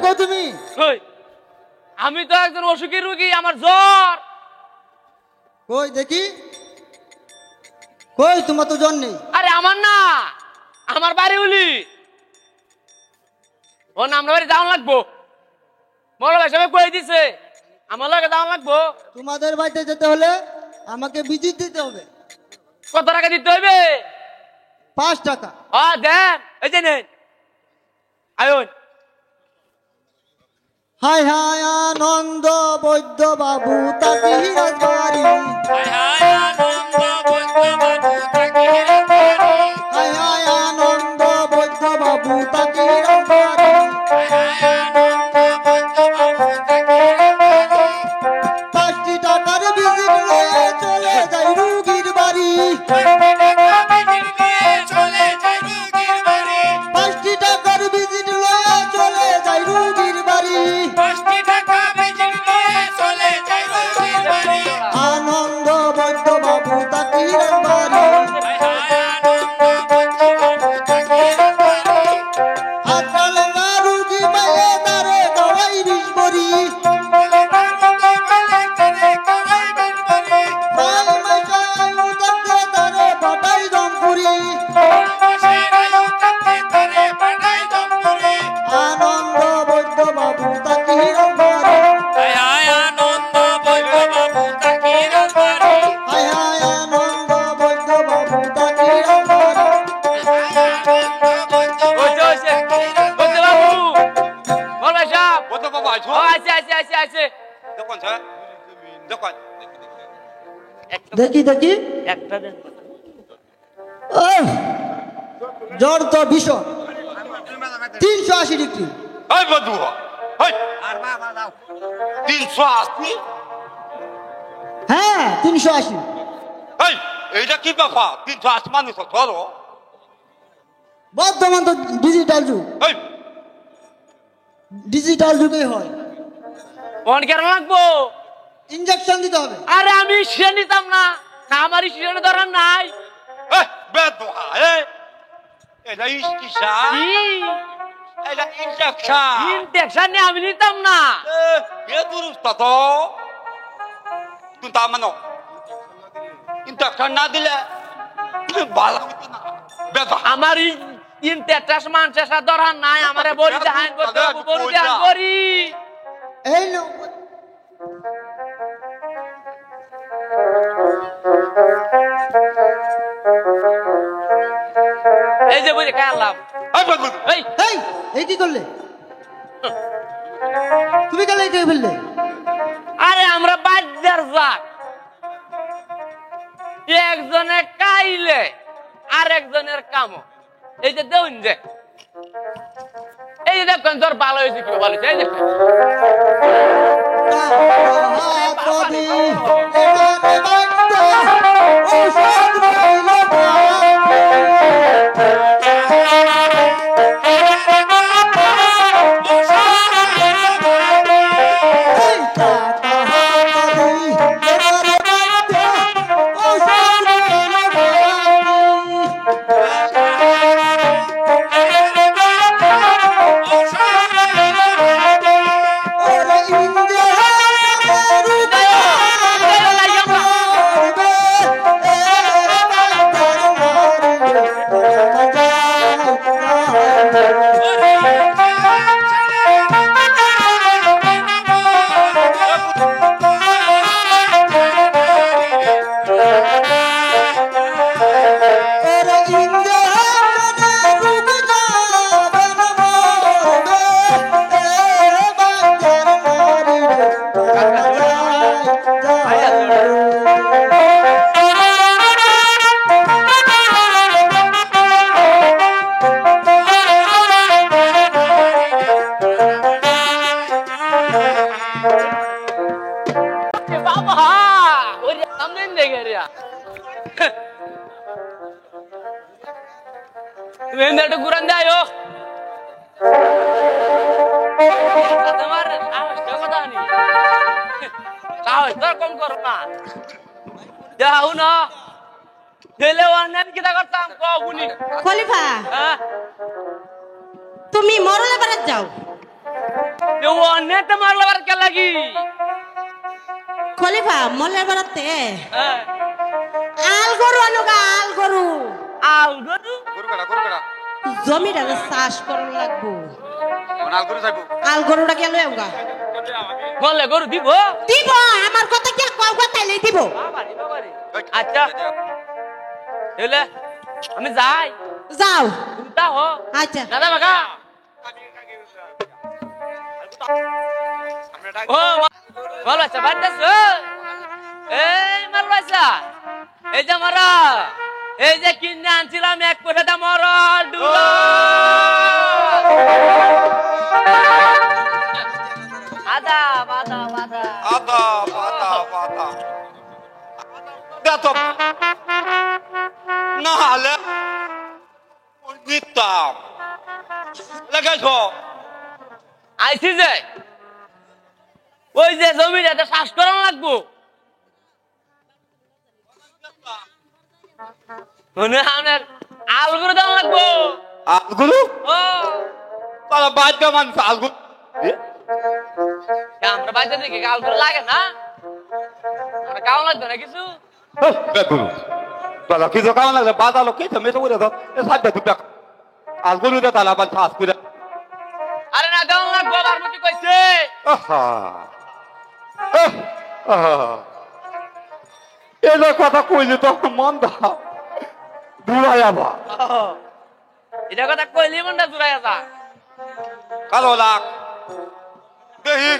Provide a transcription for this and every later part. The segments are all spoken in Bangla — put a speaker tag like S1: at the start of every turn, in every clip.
S1: কো তুমি?
S2: আমি তো একজন অসুখী রোগী, আমার জ্বর।
S1: কই দেখি, কই তোমার তো জ্বর নেই।
S2: আরে আমার না, আমার বাড়ি উলি। ও নাম বাড়ি যাওয়া লাগবো, বড় ভাই সবাই কয়ে দিছে আমার লগে যাওয়া লাগবো।
S1: তোমাদের বাড়িতে যেতে হলে আমাকে ভিজিট দিতে হবে।
S2: কত টাকা দিতে হইবে?
S1: 5 টাকা।
S2: দেন, এই যে নেন। আয়ন।
S1: হাই হাই আনন্দ বৈদ্য বাবু তাকি রাজবাড়ি।
S2: হায় হায় আনন্দ বৈদ্য বাবু তাকি রাজবাড়ি।
S1: হাই হাই আনন্দ বৈদ্য বাবু তাকি রাজবাড়ি।
S2: হায় হায় আনন্দ বৈদ্য বাবু তাকি রাজবাড়ি।
S1: 5টি টাকার ভিজিট লয়ে চলে যাই রুগীর বাড়ি। 5টি টাকার ভিজিট লয়ে চলে যাই রুগীর বাড়ি। আনন্দ বৈদ্য বাবু তাকি রাজবাড়ি। আজকালঙ্গা রুগী পাইলে তারে খাওয়াই বিষ বড়ি। মাই মাইশাই উদাতে তারে পাঠাই জমপুরি। আনন্দ বৈদ্য বাবু তাকি রাজবাড়ি। হাই হাই আনন্দ বৈদ্য বাবু তাকি রাজবাড়ি। দেখি দেখি, জ্বর তো ভীষণ, 380 ডিগ্রি।
S3: 380?
S1: হ্যাঁ 380।
S3: এইটা কি ব্যাপার? 380 মানুষ ধরো।
S1: বর্তমান তো ডিজিটাল যুগ, ডিজিটাল যুগেই হয়।
S2: ফোন কেন লাগবো?
S1: ইনজেকশন দিতে হবে।
S2: আরে আমি শিশে নিতাম না, আমার শিশে ধরার নাই।
S3: এটা ইস্কিসা, এটা ইনজেকশন।
S2: ইনজেকশন নিয়ে আমি নিতাম না।
S3: এ দুরুস্ত তো কিন্তু মানো, ইনজেকশন না দিলে ভালো হতো না।
S2: আমার ইনজেকশন মানুষের সাথে ধরার নাই। আমারে বড়ি জাহান করতে হবে, বড়ি জাহান করি।
S1: এই নাও।
S2: এই যে বুঝে খাইলাম। এই
S1: এই এই কি করলে তুমি? কেন এই খেয়ে ফেললে?
S2: আরে আমরা বাজার যাক, একজনে কাইলে আর একজনের কাম। এই যে দেউন যে, এই যে দেখেন তোর ভালো হয়েছে কি ভালো হয়েছে। এই দেখেন একটা ঘুরান দেয় তোমার কথা নি সাহস তোর কম করো না যাও না দিলে অনেক কিটা করতাম কগুনি
S4: খলিফা
S2: হ্যাঁ
S4: তুমি মরলে বাড়াত যাও
S2: কেউ অন্যতে মারলো আর কে লাগি
S4: খলিফা মলের বাড়াতে
S2: হ্যাঁ
S4: আল গরু আনুগা আল গরু
S2: আল গরু
S3: গরু কাটা
S4: জমিটা চাষ করন লাগবো
S3: নাল গরু যাইবো
S4: আল গরুটা গেল এওগা
S2: বললে গরু দিব
S4: দিব আমার কথা কি কও তাইলে দিব
S2: বাবারে বাবারে আচ্ছা এলে আমি যাই
S4: যাও
S2: তা হো
S4: আচ্ছা
S2: দাদা বাগা ও ভালো আছে বাড়িতেছ এই মাল বাসা এই যে মারা এই যে কিনে আনছিলাম এক পয়সাটা মরল ডুলো আদা বাদা বাদা
S3: আদা পাতা পাতা দেখো না হলে নিতাম লাগাইছো
S2: আইছি যে ওই যে জমিটাতে চাষ করানো লাগবো মনে আপনার আলগুলো দাম লাগবো
S3: আলগুলো
S2: ও
S3: তাহলে বাধ্য মানুষ আলগুলো
S2: আমরা বাচ্চা দেখি আলগুলো লাগে না আমরা কাউ লাগবে না কিছু
S3: বেগুলো তাহলে কিছু কারণ লাগলে বাজালো কি তো মেসে করে দাও এ সাথে দুটা আলগুলো দে তাহলে আবার চাষ করে
S2: আরে না দাম লাগবো বারমতি কইছে
S3: আহা এদের কথা কইলে তো মন দা দূরাই আবার
S2: এটা কথা কইলি মনটা জুড়াই যা
S3: কালো লাখ দেখি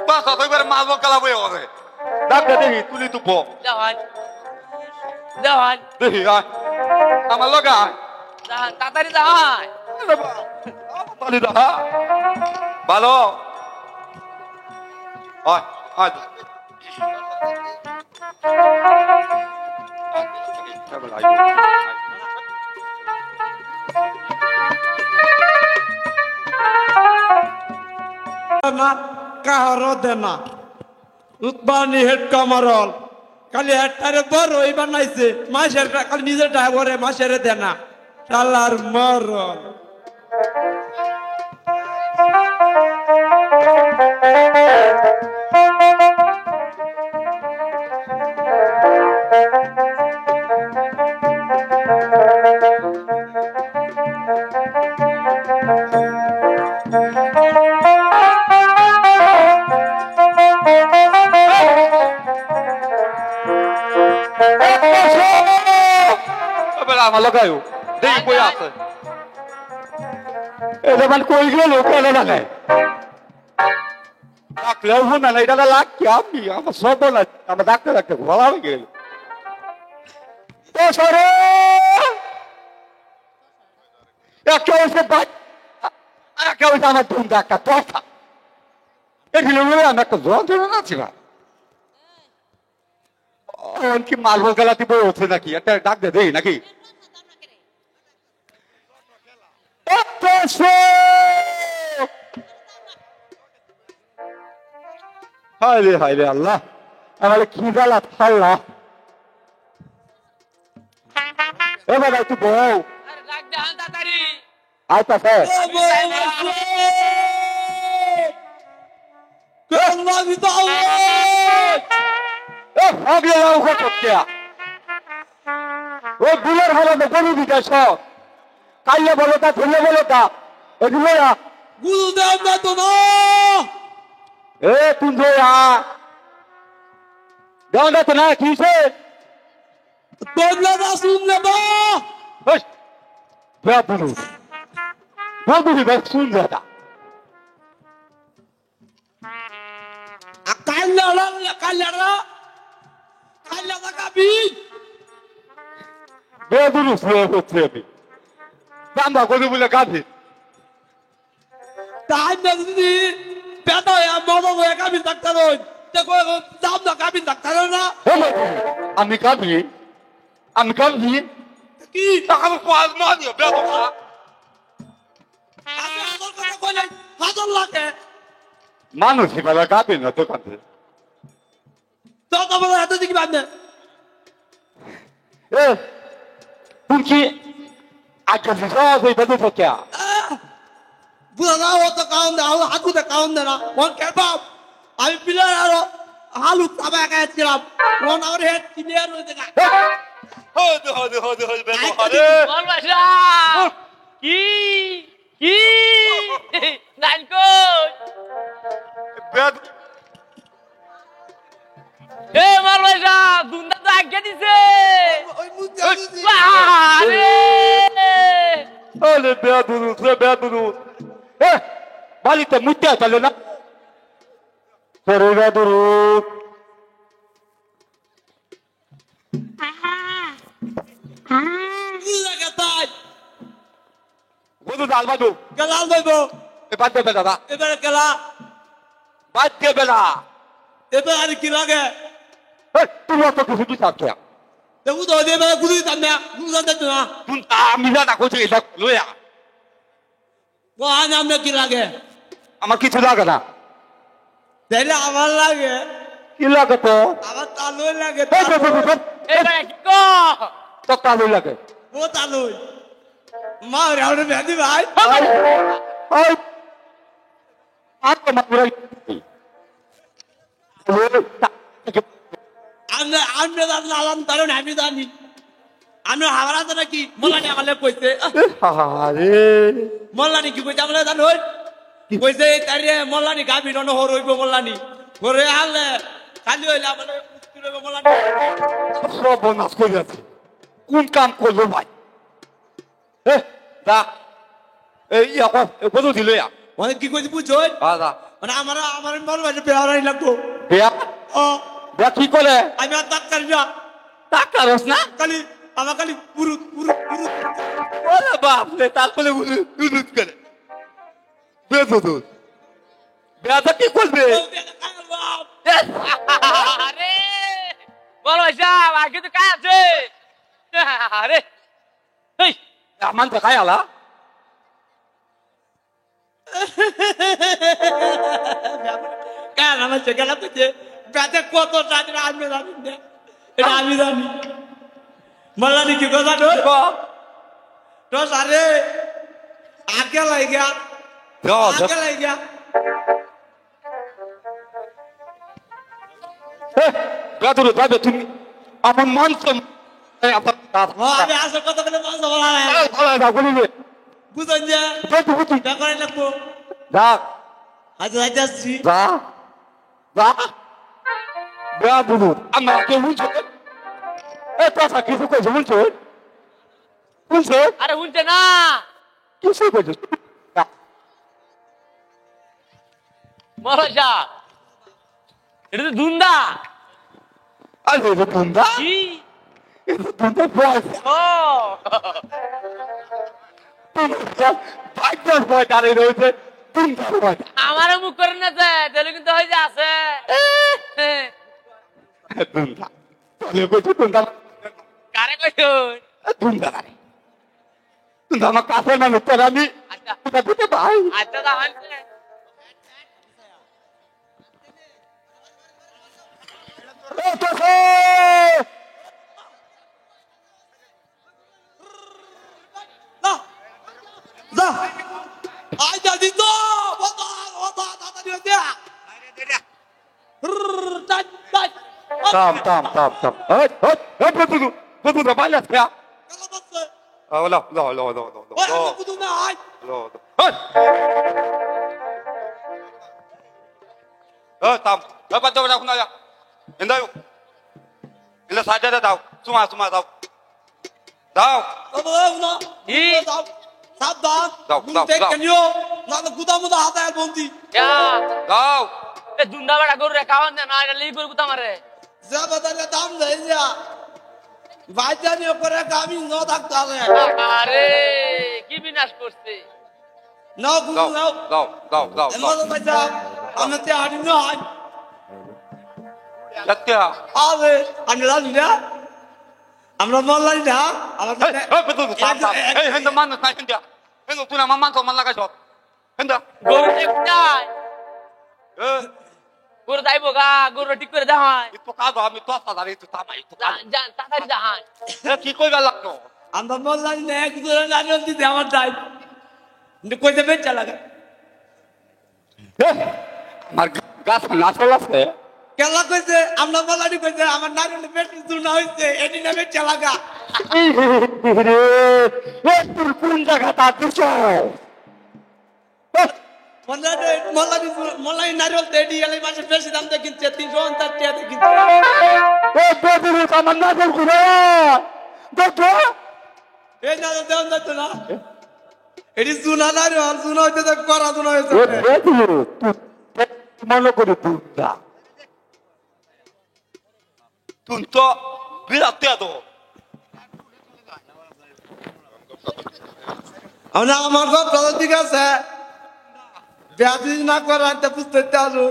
S3: পাঁচ হাত করে মাছ কালা বই হবে ডাক্তার দেখি তুলি তুপো
S2: দেওয়ান দেওয়ান
S3: দেখি আয় আমার লগা আয়
S2: তাড়াতাড়ি দেওয়ান
S3: তালি দা ভালো আয় আয়
S1: না কাহারও দেনা উৎপানি হেড কামারল খালি হেডটারে বড় ওই বানাইছে মাসের খালি নিজের ড্রাইভারে মাসের দেনা শালার মরল
S3: আমার লগায়ও দেখি কই আছে এটা মানে কই গেল কেন লাগায় ডাক্তার না এটা লাগ কি আমি আমার সব না আমার ডাক্তার ডাক্তার ভালো হয়ে গেল তো সরে একটা হচ্ছে একটা হচ্ছে আমার ধুমটা একটা কথা এগুলো আমি একটা যন্ত্রণা ছিল কি মালবো গেলাতে বই হচ্ছে নাকি একটা ডাক দে দেই নাকি হায়রে হায়রে আল্লাহ আমার কি জ্বালা ফাল্লা এ বাবা তুই বউ
S2: আরে ডাক দে হান তাড়াতাড়ি
S3: আইতা স্যার আগে যাও কোথায় ও বুলের হলো না গরু বিকাশ কাইলে বলো তা ধরলে বলো তা এগুলো
S1: গুরু দেব না তো না
S3: এ তুই দেওয়া তো না কিসে
S1: তোমরা না শুনলে বা
S3: বেপুরু বেপুরু বেশ শুন দাদা
S1: কাল্লারা কাবি
S3: বেপুরু শুয়ে হচ্ছে আমি বান্দা করে বলে গাধি
S1: তাই না যদি পেটা মজা হয়ে কাবি ডাক্তার দেখো দাম না কাবি ডাক্তার না
S3: আমি কাঁদবি আমি কাঁদবি
S1: কি
S3: টাকা পাঁচ মা দিও বেতন
S1: আমি আমার কথা কইলে হাজার লাগে
S3: মানুষ এবার কাঁদবে না তো কাঁদবে
S1: তো তোমার হাতে দিকে বাঁধে
S3: এ তুমি কি আজকে সব এই বেতন কে
S1: বুঝা না ও তো কাউন দে হাতুতে কাউন দে না কোন কেবাব আমি প্লেয়ার আর হালু তাবা একাছিলাম কোন আমার হেড ক্লিয়ার হয়ে দেখা
S3: হদ বেদরে
S2: বল বাসা কি কি নাইন কই
S3: বেদ
S2: এ মাল বাসা দুন্দা তো আগে দিছে
S1: ওই মুতে
S2: আরে
S3: আরে বেদুরু বালিতে মুতে চলে না সরে বেদুরু
S1: বুঝা গেতাই
S3: বধু ডাল বাদু
S1: গেলাল দেবো
S3: এ বাদ দেবে দাদা
S1: এবারে গেলা
S3: বাদ দেবে না
S1: এবারে আর কি লাগে
S3: তুমি অত কিছু কি থাকছে
S1: দেখু তো দেবে গুলি তামে গুলি তামে না
S3: তুমি আমি জানা কোথায় এটা লইয়া
S1: ও আজ আমরা কি লাগে
S3: আমার কিছু লাগে না
S1: তাইলে আমার লাগে
S3: কি লাগে তো
S1: আমার তালুই লাগে
S2: এবারে কি কো
S3: তো কালো লাগে
S1: ও তালুই মা রাউরে বেদি ভাই
S3: ওই আর তো মাপুরাই
S1: আমরা আমরা লালাম তারণ আমি জানি আমি হাওড়া তো নাকি মোল্লানি আমালে কইছে
S3: আরে
S1: মোল্লানি কি কইছে আমালে জানো কি কইছে তারে মোল্লানি গাবি নন হর হইব মোল্লানি হরে হালে খালি হইলে আমালে মুশকিল হইব মোল্লানি
S3: সর্বনাশ করে আছে কোন কাম করলো ভাই দা এই এখন বধু দিল
S1: মানে কি কইছে বুঝছো
S3: দাদা
S1: মানে আমার আমার মন মানে বেহারাই লাগবো
S3: বিয়া
S1: ও
S3: বিয়া কি করে
S1: আমি আর ডাক্তার না
S3: ডাক্তার হস না
S1: খালি আমার খালি পুরুত পুরুত পুরুত
S3: ওরে বাপ রে তারপরে উদুত করে বেদুদু বিয়াটা কি করবে
S2: আরে বল বাসা আগে তো কাজ আছে আরে এই
S3: আমার তো খাই আলা
S1: কেন আমার সেখানে করছে ব্যাতে কত টাকা আমি জানি না এটা আমি জানি মোল্লানি কি কথা তো সারে আগে লাগিয়া আগে লাগিয়া
S3: বেদুদু যাবে তুমি আমার মান তো
S1: আমি আসল কথা বলে বলতে বলা নাই বুঝলেন যে ব্যাপারে লাগবো
S3: যা
S1: আজ আজ আসছি
S3: যা যা বেদুদু আমার কে বুঝছো এ কথা কিছু কইছো বুঝছো বুঝছো
S2: আরে শুনছে না
S3: কিছু কইছো
S2: বল বাসা এটা তো দুন্দা
S3: আরে রে বন্ধা
S2: কি
S3: এটা তো বয়স
S2: ও
S3: বাইকটার বয় দাঁড়িয়ে রয়েছে তিনটার বয়
S2: আমারও মুখ করে না যে তাহলে কিন্তু হয়ে যে আছে
S3: দুন্দা তাহলে কইছো দুন্দা
S2: কারে কইছুন
S3: দুন্দা দুন্দা আমার কাছে না তোর আমি
S2: আচ্ছা
S3: দুন্দা দিতে ভাই
S2: আচ্ছা দা হানছে
S1: না যা আই দাদি তো ওটা ওটা দাদা দিও দে টাই টাই
S3: থাম থাম থাম থাম বেদুদু বেদুদু বাইরে যা
S1: কালো বসে
S3: لا لا لا لا لا
S1: ওই আমি বুঝু না I
S3: tam dapat dapat aku nanya endayo ila saja dah tahu semua tahu tahu
S1: বাবা না
S2: কি?
S1: সাবধান
S3: দাও,
S1: তুমি
S3: দাও,
S1: দেখে
S3: দাও।
S1: নিও না তো গুদামুদা হাতে বন্দি
S2: যা
S3: tahu
S2: এ দুন্দা বড় গরু রে খাওয়ান না এটা লিগ গরু কুতা মারে
S1: যা বাদালে দাম দেই যা ভাইজানি করে গামি ন থাকতে হবে
S2: আরে কি বিনাশ করছে
S1: নাও বুঝু নাও
S3: tahu
S1: এমন পয়সা আমি তে হাড়ি নয়
S3: সত্য
S1: আরে আমি লাল না আমরা মল্লাই না আমাদের
S3: betul tam tam hendak mana saya hendak tu nama mana mana lagi shot hendak
S2: গরু দেখতাই গরু যাইবো গা গরু ঠিক করে দেখায়
S3: itu kado kami tu apa dari itu sama itu kan
S2: যান তাড়াতাড়ি দেখায়
S3: কি কইবা লাগতো
S1: আমরা মল্লাই না এক দূরে না দিতে আমার দাই কই দেবে চালা
S3: আমার গাছ নাচল আছে
S1: কেলা কইছে আমরা বলানি কইছে আমার নারুলে বেশি জুনা হইছে এটি নামে চেলাগা
S3: তোর কোন জায়গা তা দিছ
S1: মলাই নারুল তেডি এলাই মাসে বেশি দাম দিয়ে কিনছে 350 টাকা দিয়ে কিনছে
S3: ও বেবি আমার নাচল করে দেখো
S1: এই নারুল দেন যাচ্ছে না এটি জুনা নারুল জুনা হইতে তো করা জুনা হইছে
S3: মনে করে বুঝা তুমি তো বিরাট তো
S1: আমার কথা ঠিক আছে ব্যাধি না করে আনতে বুঝতে আসো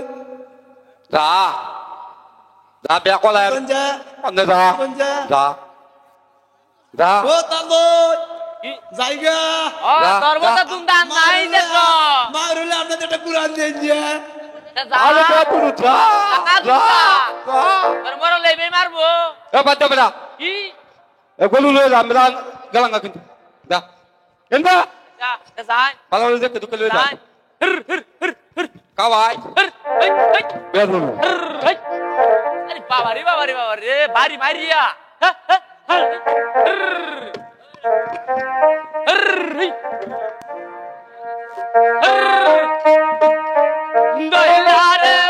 S3: যা যা বিয়া কলাই
S1: কোনজা
S3: অন্ধে যা
S1: কোনজা
S3: যা যা
S1: ও তাবো জায়গা
S2: ও তোর মতো তুমি দান নাই দেখো
S1: মারুলে আপনাদের একটা কুরআন দেন যে
S3: আরে বাবু যা যা
S2: তোর মরো লেবে মারবো
S3: এ বাদ বেটা
S2: কি
S3: এ গলু লয়ে যা আমরা গালাঙ্গা কিন্তু যা এন্ডা
S2: যা যাই
S3: ভালো হয়ে দেখতে দুকে লয়ে যা
S2: যাই হির হির হির হির
S3: কাওয়াই
S2: হির এই এই
S3: বেরুন
S2: এই আরে বাবা রে বাড়ি মারিয়া দয়ারে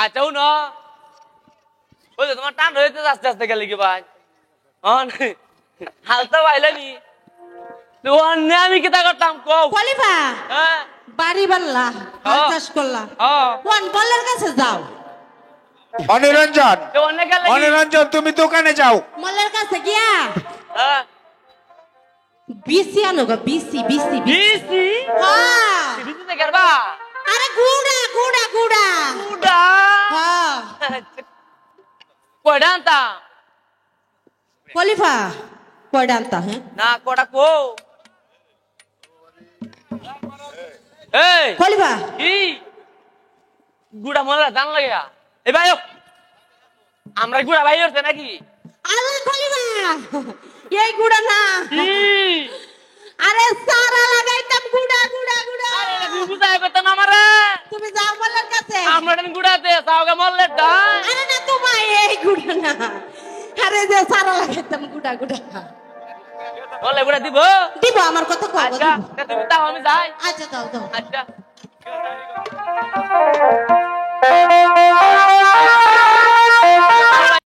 S2: আচ্ছা ন ওই যে তোমার টান হইতে আস্তে আস্তে গেলে কি ভাই হালতা পাইলানি অন্য আমি কিতা করতাম কও
S4: কলিফা
S2: হ্যাঁ
S4: বাড়ি বাল্লা হাল চাষ করলা কোন বল্লার কাছে যাও
S5: অনিরঞ্জন
S2: অন্য গেলে
S5: অনিরঞ্জন তুমি দোকানে যাও
S4: মল্লার কাছে গিয়া
S2: হ্যাঁ
S4: বিসি আনো গো বিসি বিসি
S2: বিসি
S4: হ্যাঁ
S2: বিসিতে করবা
S4: আরে গুড়া গুড়া গুড়া
S2: উডা
S4: হ্যাঁ
S2: কয়টা আনতা
S4: কলিফা কয়টা আনতা হ্যাঁ
S2: না কটা কো এই
S4: কলিফা
S2: কি গুড়া মলা জান লাগিয়া এ ভাই আমরা গুড়া ভাই হচ্ছে নাকি
S4: আরে খলিবা এই গুড়া না আরে সারা লাগাইতাম গুড়া গুড়া গুড়া
S2: আরে তুমি বুঝাই কথা না আমারে
S4: তুমি যাও বলার কাছে
S2: আমরা গুড়াতে সাওগে মরলে ডান
S4: আরে না তোমায় এই গুড়া না আরে যে সারা লাগাইতাম গুড়া গুড়া
S2: বলে গুড়া দিব
S4: দিব আমার কথা কও
S2: আচ্ছা তুমি তাও আমি যাই
S4: আচ্ছা দাও দাও
S2: আচ্ছা